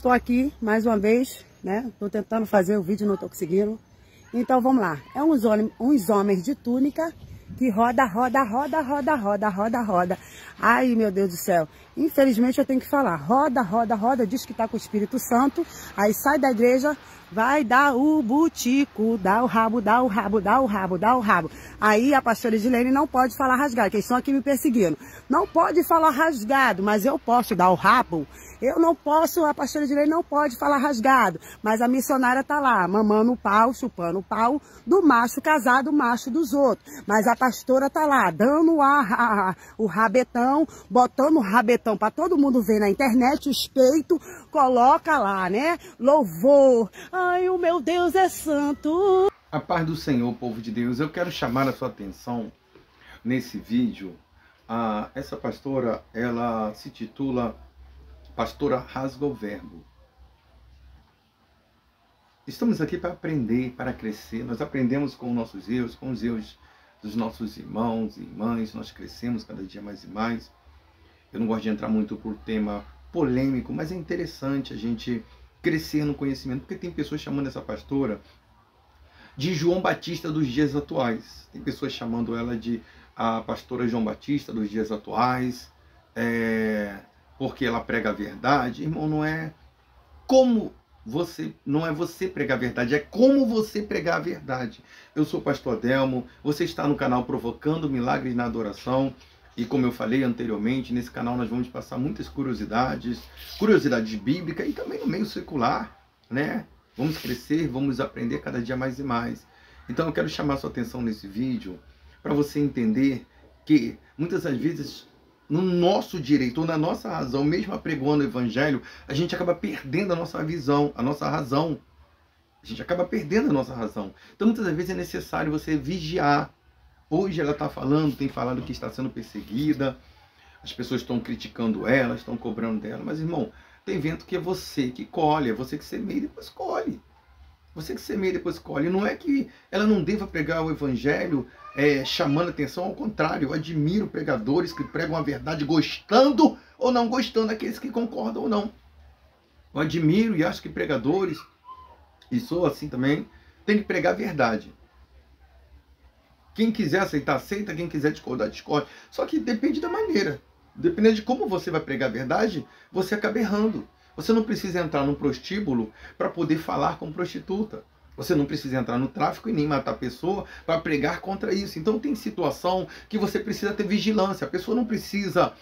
Estou aqui mais uma vez, né? Estou tentando fazer o vídeo, não estou conseguindo. Então vamos lá. É uns homens de túnica que roda. Ai, meu Deus do céu. Infelizmente eu tenho que falar. Roda, diz que está com o Espírito Santo. Aí sai da igreja, vai dar o butico, dá o rabo. Aí a pastora Edilene não pode falar rasgado, que eles estão aqui me perseguindo. Não pode falar rasgado, mas eu posso dar o rabo. Eu não posso, a pastora Edilene não pode falar rasgado, mas a missionária tá lá, mamando o pau, chupando o pau do macho casado, o macho dos outros. Mas a pastora tá lá, dando o rabetão, botando o rabetão para todo mundo ver na internet, os peitos, coloca lá, né? Louvor, ai, o meu Deus é santo. A paz do Senhor, povo de Deus, eu quero chamar a sua atenção nesse vídeo. Essa pastora, ela se titula Pastora Rasga o Verbo. Estamos aqui para aprender, para crescer. Nós aprendemos com nossos erros, com os erros dos nossos irmãos e irmãs. Nós crescemos cada dia mais e mais. Eu não gosto de entrar muito por tema polêmico, mas é interessante a gente crescer no conhecimento, porque tem pessoas chamando essa pastora de João Batista dos dias atuais. Tem pessoas chamando ela de a pastora João Batista dos dias atuais. Porque ela prega a verdade. Irmão, não é você pregar a verdade, é como você pregar a verdade. Eu sou o pastor Adelmo, você está no canal Provocando Milagres na Adoração, e como eu falei anteriormente, nesse canal nós vamos passar muitas curiosidades bíblicas e também no meio secular, né? Vamos crescer, vamos aprender cada dia mais e mais. Então eu quero chamar a sua atenção nesse vídeo para você entender que muitas das vezes no nosso direito ou na nossa razão, mesmo apregoando o evangelho, a gente acaba perdendo a nossa visão, a nossa razão. A gente acaba perdendo a nossa razão. Então, muitas das vezes é necessário você vigiar. Hoje ela tem falado que está sendo perseguida, as pessoas estão criticando ela, estão cobrando dela. Mas, irmão, tem vento que é você que colhe, é você que semeia e depois colhe. Você que semeia e depois colhe. Não é que ela não deva pregar o evangelho chamando atenção, ao contrário, eu admiro pregadores que pregam a verdade gostando ou não gostando, aqueles que concordam ou não. Eu admiro e acho que pregadores, e sou assim também, tem que pregar a verdade. Quem quiser aceitar, aceita, quem quiser discordar, discorde. Só que depende da maneira. Dependendo de como você vai pregar a verdade, você acaba errando. Você não precisa entrar num prostíbulo para poder falar com prostituta. Você não precisa entrar no tráfico e nem matar a pessoa para pregar contra isso. Então tem situação que você precisa ter vigilância. A pessoa não precisa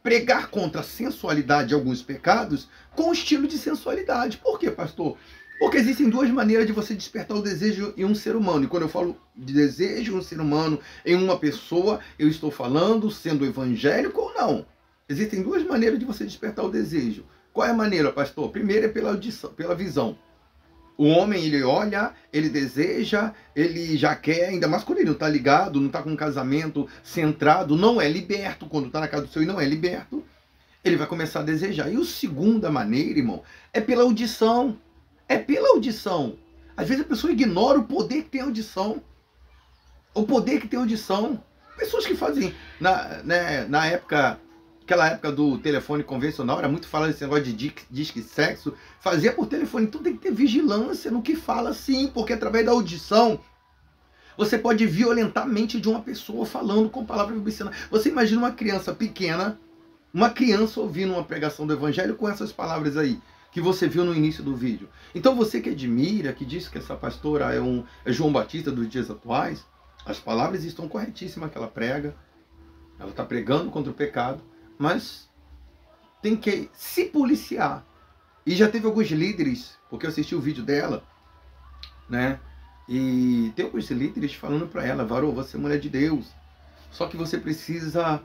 pregar contra a sensualidade de alguns pecados com estilo de sensualidade. Por quê, pastor? Porque existem duas maneiras de você despertar o desejo em um ser humano. E quando eu falo de desejo em um ser humano, em uma pessoa, eu estou falando sendo evangélico ou não. Existem duas maneiras de você despertar o desejo. Qual é a maneira, pastor? Primeiro é pela audição, pela visão. O homem, ele olha, ele deseja, ele já quer, ainda mais quando ele não está ligado, não está com um casamento centrado, não é liberto, quando está na casa do seu e não é liberto, ele vai começar a desejar. E a segunda maneira, irmão, é pela audição. É pela audição. Às vezes a pessoa ignora o poder que tem a audição. O poder que tem a audição. Pessoas que fazem, na época... Aquela época do telefone convencional, era muito falado desse negócio de disque sexo, fazia por telefone. Então tem que ter vigilância no que fala, sim, porque através da audição você pode violentar a mente de uma pessoa falando com palavras obscenas. Você imagina uma criança pequena, uma criança ouvindo uma pregação do evangelho com essas palavras aí, que você viu no início do vídeo. Então você que admira, que diz que essa pastora é João Batista dos dias atuais, as palavras estão corretíssimas que ela prega, ela está pregando contra o pecado, mas tem que se policiar. E já teve alguns líderes, porque eu assisti o vídeo dela, né? E tem alguns líderes falando para ela, varô, você é mulher de Deus. Só que você precisa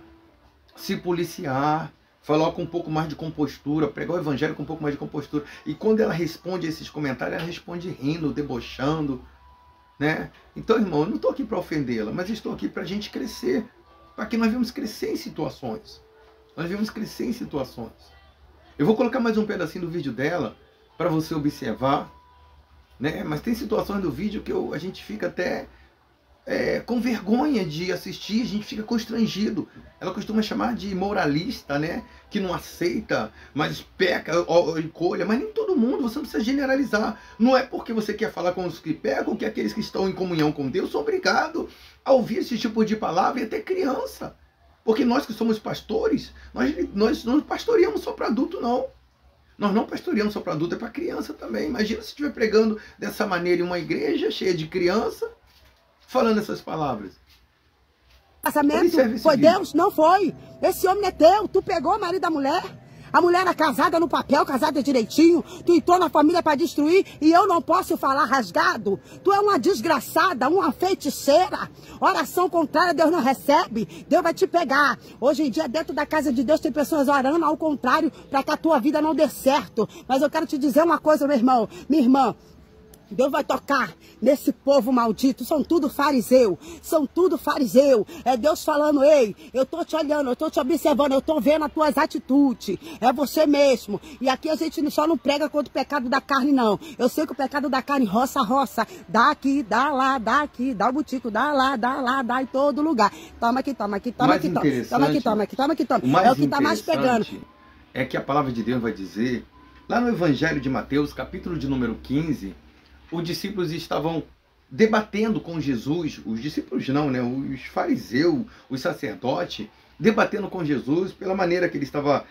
se policiar, falar com um pouco mais de compostura, pregar o evangelho com um pouco mais de compostura. E quando ela responde esses comentários, ela responde rindo, debochando, né? Então, irmão, eu não estou aqui para ofendê-la, mas estou aqui para a gente crescer, para que nós vamos crescer em situações. Nós devemos crescer em situações. Eu vou colocar mais um pedacinho do vídeo dela para você observar, né? Mas tem situações do vídeo que a gente fica até com vergonha de assistir, a gente fica constrangido. Ela costuma chamar de moralista, né? Que não aceita, mas peca ou encolha. Mas nem todo mundo, você não precisa generalizar. Não é porque você quer falar com os que pecam que aqueles que estão em comunhão com Deus são obrigados a ouvir esse tipo de palavra e até criança. Porque nós que somos pastores, nós não pastoreamos só para adulto, não. Nós não pastoreamos só para adulto, é para criança também. Imagina se estiver pregando dessa maneira em uma igreja cheia de criança, falando essas palavras. Casamento foi Deus? Não foi. Esse homem é teu. Tu pegou o marido da mulher. A mulher era casada no papel, casada direitinho. Tu entrou na família para destruir e eu não posso falar rasgado. Tu é uma desgraçada, uma feiticeira. Oração contrária Deus não recebe. Deus vai te pegar. Hoje em dia, dentro da casa de Deus, tem pessoas orando ao contrário para que a tua vida não dê certo. Mas eu quero te dizer uma coisa, meu irmão, minha irmã. Deus vai tocar nesse povo maldito. São tudo fariseu. São tudo fariseu. É Deus falando, ei, eu tô te olhando, eu tô te observando, eu tô vendo as tuas atitudes. É você mesmo. E aqui a gente só não prega contra o pecado da carne, não. Eu sei que o pecado da carne roça. Dá aqui, dá lá, dá aqui, dá o butico, dá lá, dá em todo lugar. Toma aqui, toma aqui, toma aqui, toma aqui, toma aqui, toma aqui, toma. É o que tá mais pegando. É que a palavra de Deus vai dizer, lá no Evangelho de Mateus, capítulo de número 15, os discípulos estavam debatendo com Jesus, os discípulos não, né? Os fariseus, os sacerdotes, debatendo com Jesus pela maneira que ele estava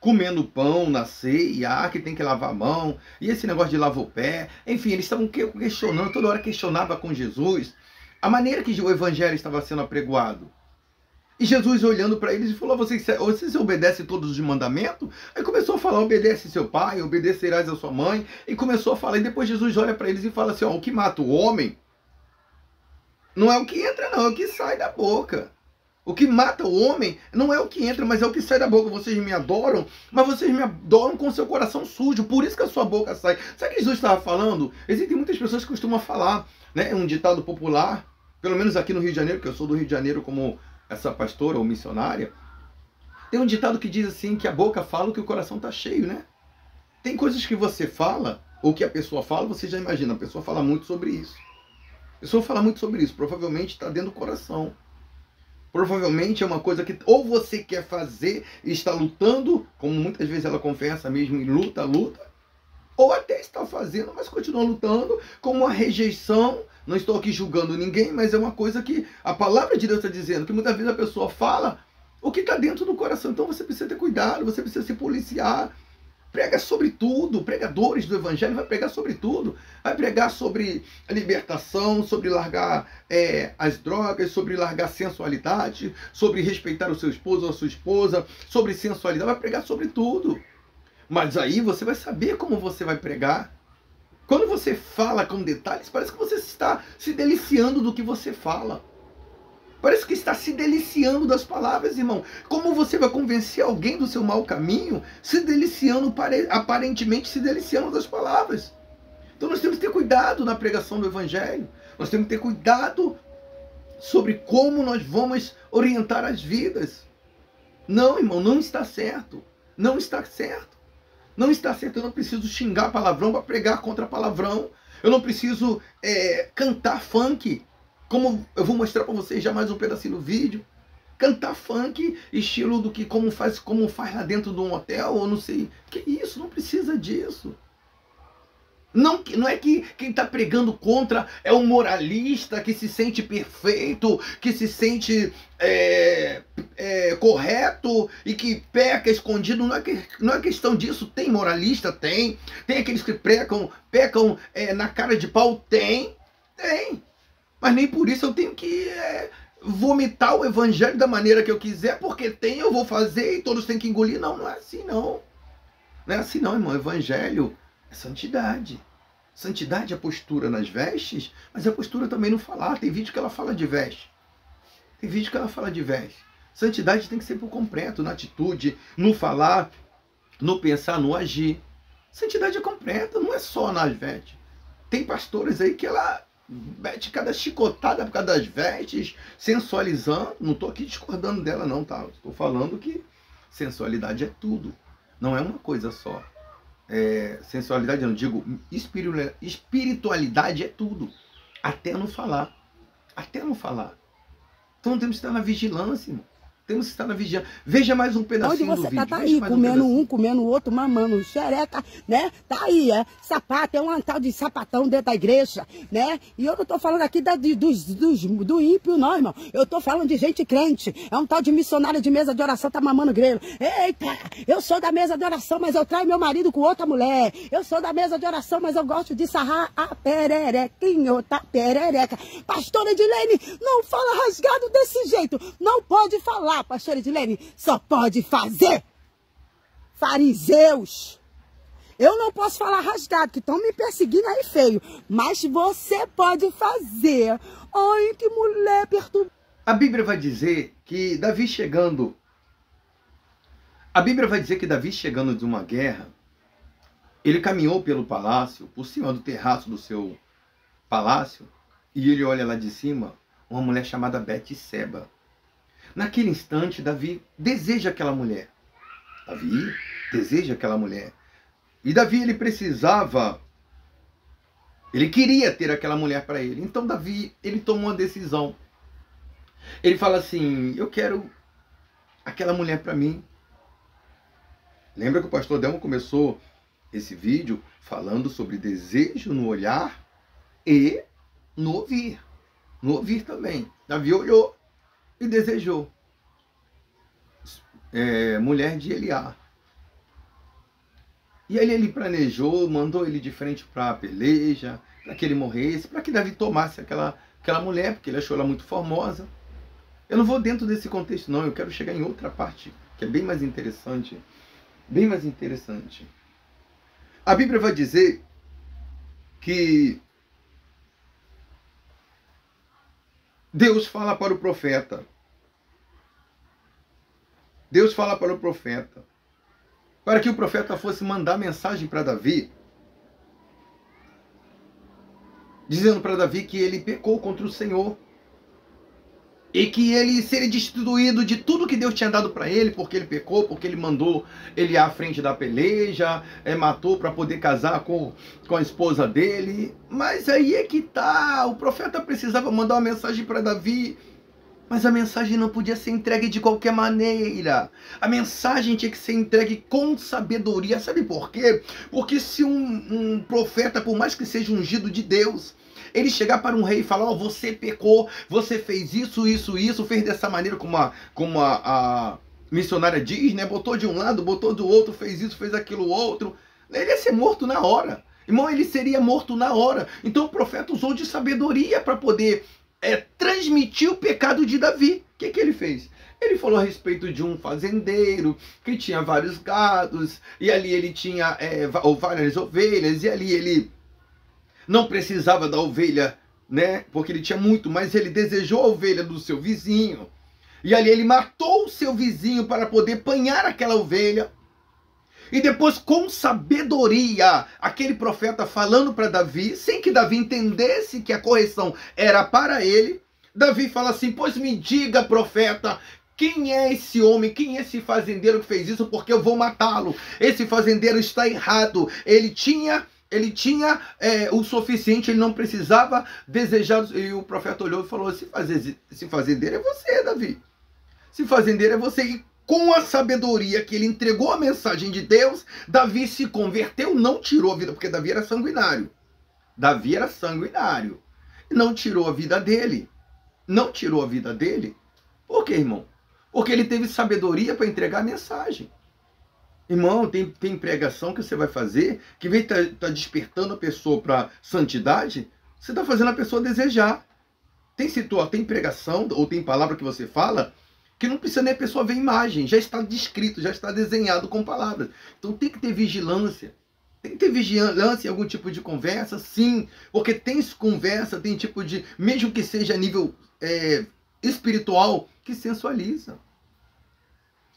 comendo pão na ceia, que tem que lavar a mão, e esse negócio de lavar o pé. Enfim, eles estavam questionando, toda hora questionava com Jesus a maneira que o evangelho estava sendo apregoado. E Jesus olhando para eles e falou, vocês obedecem todos os mandamentos? Aí começou a falar, obedece seu pai, obedecerás a sua mãe. E começou a falar, e depois Jesus olha para eles e fala assim, ó, o que mata o homem não é o que entra não, é o que sai da boca. O que mata o homem não é o que entra, mas é o que sai da boca. Vocês me adoram, mas vocês me adoram com seu coração sujo, por isso que a sua boca sai. Sabe o que Jesus estava falando? Existem muitas pessoas que costumam falar, né, um ditado popular, pelo menos aqui no Rio de Janeiro, que eu sou do Rio de Janeiro como essa pastora ou missionária, tem um ditado que diz assim, que a boca fala o que o coração está cheio, né? Tem coisas que você fala, ou que a pessoa fala, você já imagina, a pessoa fala muito sobre isso. A pessoa fala muito sobre isso, provavelmente está dentro do coração. Provavelmente é uma coisa que ou você quer fazer e está lutando, como muitas vezes ela confessa mesmo, e luta, ou até está fazendo, mas continua lutando, com uma rejeição. Não estou aqui julgando ninguém, mas é uma coisa que a palavra de Deus está dizendo, que muitas vezes a pessoa fala o que está dentro do coração. Então você precisa ter cuidado, você precisa se policiar. Prega sobre tudo, pregadores do evangelho vai pregar sobre tudo. Vai pregar sobre a libertação, sobre largar as drogas, sobre largar a sensualidade, sobre respeitar o seu esposo ou a sua esposa, sobre sensualidade, vai pregar sobre tudo. Mas aí você vai saber como você vai pregar. Quando você fala com detalhes, parece que você está se deliciando do que você fala. Parece que está se deliciando das palavras, irmão. Como você vai convencer alguém do seu mau caminho, se deliciando, aparentemente se deliciando das palavras? Então nós temos que ter cuidado na pregação do evangelho. Nós temos que ter cuidado sobre como nós vamos orientar as vidas. Não, irmão, não está certo. Não está certo. Não está certo, eu não preciso xingar palavrão para pregar contra palavrão. Eu não preciso cantar funk, como eu vou mostrar para vocês já mais um pedacinho do vídeo. Cantar funk, estilo do que como faz lá dentro de um hotel, ou não sei. Que isso, não precisa disso. Não é que quem está pregando contra é um moralista que se sente perfeito, que se sente correto e que peca escondido. Não é questão disso. Tem moralista? Tem. Tem aqueles que pecam na cara de pau? Tem. Mas nem por isso eu tenho que vomitar o evangelho da maneira que eu quiser, porque eu vou fazer e todos têm que engolir. Não é assim não. Não é assim não, irmão. Evangelho é santidade. Santidade é a postura nas vestes, mas é a postura também no falar. Tem vídeo que ela fala de veste. Santidade tem que ser por completo, na atitude, no falar, no pensar, no agir. Santidade é completa, não é só nas vestes. Tem pastores aí que ela mete cada chicotada por causa das vestes, sensualizando. Não estou aqui discordando dela não, tá? Estou falando que sensualidade é tudo. Não é uma coisa só. Sensualidade, eu não digo, espiritualidade é tudo. Até no falar. até não falar. Então temos que estar na vigilância, irmão. Temos que estar na vigilância. Veja mais um pedacinho onde do você vídeo. tá aí, comendo um, comendo o outro, mamando xereca, né? Tá aí, sapato, é um tal de sapatão dentro da igreja, né? E eu não tô falando aqui do ímpio, não, irmão. Eu tô falando de gente crente. É um tal de missionário de mesa de oração, tá mamando grelo. Eita, eu sou da mesa de oração, mas eu traio meu marido com outra mulher. Eu sou da mesa de oração, mas eu gosto de sarrar a pererequinhota, perereca. Pastora Edilene, não fala rasgado desse jeito. Não pode falar, pastora Edilene. Só pode fazer. Fariseus. Eu não posso falar rasgado, que estão me perseguindo aí feio. Mas você pode fazer. Ai, que mulher perturbada. A Bíblia vai dizer que Davi chegando... A Bíblia vai dizer que Davi chegando de uma guerra, ele caminhou pelo palácio, por cima do terraço do seu palácio, e ele olha lá de cima uma mulher chamada Betseba. Naquele instante, Davi deseja aquela mulher. Davi deseja aquela mulher. E Davi, ele precisava, ele queria ter aquela mulher para ele. Então Davi, ele tomou uma decisão. Ele fala assim, eu quero aquela mulher para mim. Lembra que o pastor Delmo começou esse vídeo falando sobre desejo no olhar e no ouvir. No ouvir também. Davi olhou e desejou. Mulher de Eliá. E aí ele planejou, mandou ele de frente para a peleja, para que ele morresse, para que Davi tomasse aquela mulher, porque ele achou ela muito formosa. Eu não vou dentro desse contexto não, eu quero chegar em outra parte, que é bem mais interessante. Bem mais interessante. A Bíblia vai dizer que Deus fala para o profeta. Deus fala para o profeta. Para que o profeta fosse mandar mensagem para Davi, dizendo para Davi que ele pecou contra o Senhor. E que ele seria destituído de tudo que Deus tinha dado para ele, porque ele pecou, porque ele mandou ele à frente da peleja, matou para poder casar com a esposa dele. Mas aí é que tá, o profeta precisava mandar uma mensagem para Davi, mas a mensagem não podia ser entregue de qualquer maneira. A mensagem tinha que ser entregue com sabedoria. Sabe por quê? Porque se um profeta, por mais que seja ungido de Deus, ele chegar para um rei e falar, você pecou, você fez isso, isso, isso, fez dessa maneira como a missionária diz, né? Botou de um lado, botou do outro, fez isso, fez aquilo outro. Ele ia ser morto na hora. Irmão, ele seria morto na hora. Então o profeta usou de sabedoria para poder transmitir o pecado de Davi. O que ele fez? Ele falou a respeito de um fazendeiro que tinha vários gados, e ali ele tinha várias ovelhas, e ali ele não precisava da ovelha, né? Porque ele tinha muito, mas ele desejou a ovelha do seu vizinho. E ali ele matou o seu vizinho para poder apanhar aquela ovelha. E depois, com sabedoria, aquele profeta falando para Davi, sem que Davi entendesse que a correção era para ele, Davi fala assim, pois me diga, profeta, quem é esse homem, quem é esse fazendeiro que fez isso, porque eu vou matá-lo. Esse fazendeiro está errado. Ele tinha o suficiente, ele não precisava desejar. E o profeta olhou e falou, esse fazendeiro é você, Davi. Esse fazendeiro é você. E com a sabedoria que ele entregou a mensagem de Deus, Davi se converteu, não tirou a vida, porque Davi era sanguinário. Davi era sanguinário. Não tirou a vida dele. Não tirou a vida dele. Por quê, irmão? Porque ele teve sabedoria para entregar a mensagem. Irmão, tem pregação que você vai fazer, que vem tá despertando a pessoa para santidade, você está fazendo a pessoa desejar. Tem pregação, ou tem palavra que você fala, que não precisa nem a pessoa ver imagem, já está descrito, já está desenhado com palavras. Então tem que ter vigilância. Tem que ter vigilância em algum tipo de conversa, sim, porque tem conversa, tem tipo de, mesmo que seja a nível espiritual, que sensualiza.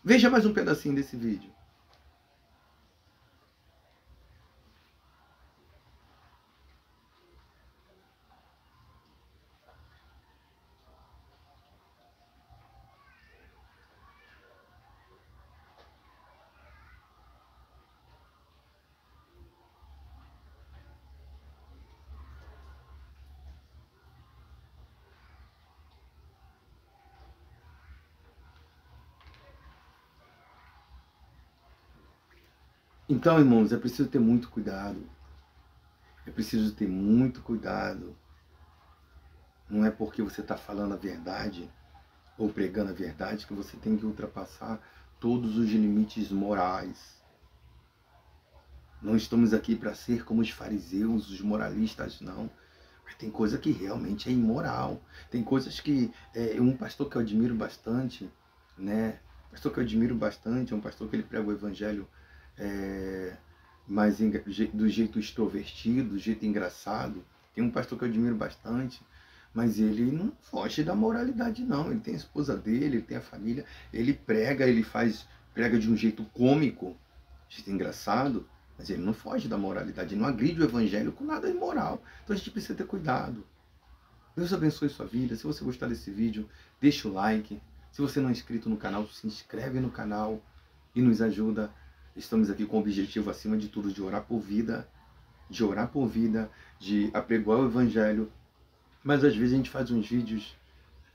Veja mais um pedacinho desse vídeo. Então, irmãos, é preciso ter muito cuidado. É preciso ter muito cuidado. Não é porque você está falando a verdade ou pregando a verdade que você tem que ultrapassar todos os limites morais. Não estamos aqui para ser como os fariseus, os moralistas, não. Mas tem coisa que realmente é imoral. Tem coisas que... um pastor que eu admiro bastante, né? Pastor que eu admiro bastante, é um pastor que ele prega o evangelho mas do jeito extrovertido, do jeito engraçado. Tem um pastor que eu admiro bastante, mas ele não foge da moralidade, não. Ele tem a esposa dele, ele tem a família, ele prega de um jeito cômico, de jeito engraçado, mas ele não foge da moralidade, ele não agride o evangelho com nada imoral. Então a gente precisa ter cuidado. Deus abençoe sua vida. Se você gostar desse vídeo, deixa o like. Se você não é inscrito no canal, se inscreve no canal e nos ajuda. Estamos aqui com o objetivo, acima de tudo, de orar por vida, de apregoar o evangelho. Mas às vezes a gente faz uns vídeos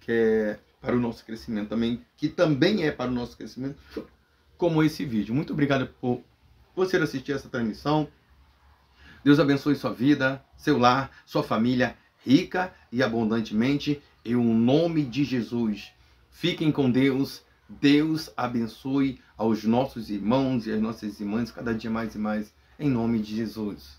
que é para o nosso crescimento também, que também é para o nosso crescimento, como esse vídeo. Muito obrigado por você assistir essa transmissão. Deus abençoe sua vida, seu lar, sua família, rica e abundantemente, em nome de Jesus. Fiquem com Deus. Deus abençoe aos nossos irmãos e às nossas irmãs cada dia mais e mais, em nome de Jesus.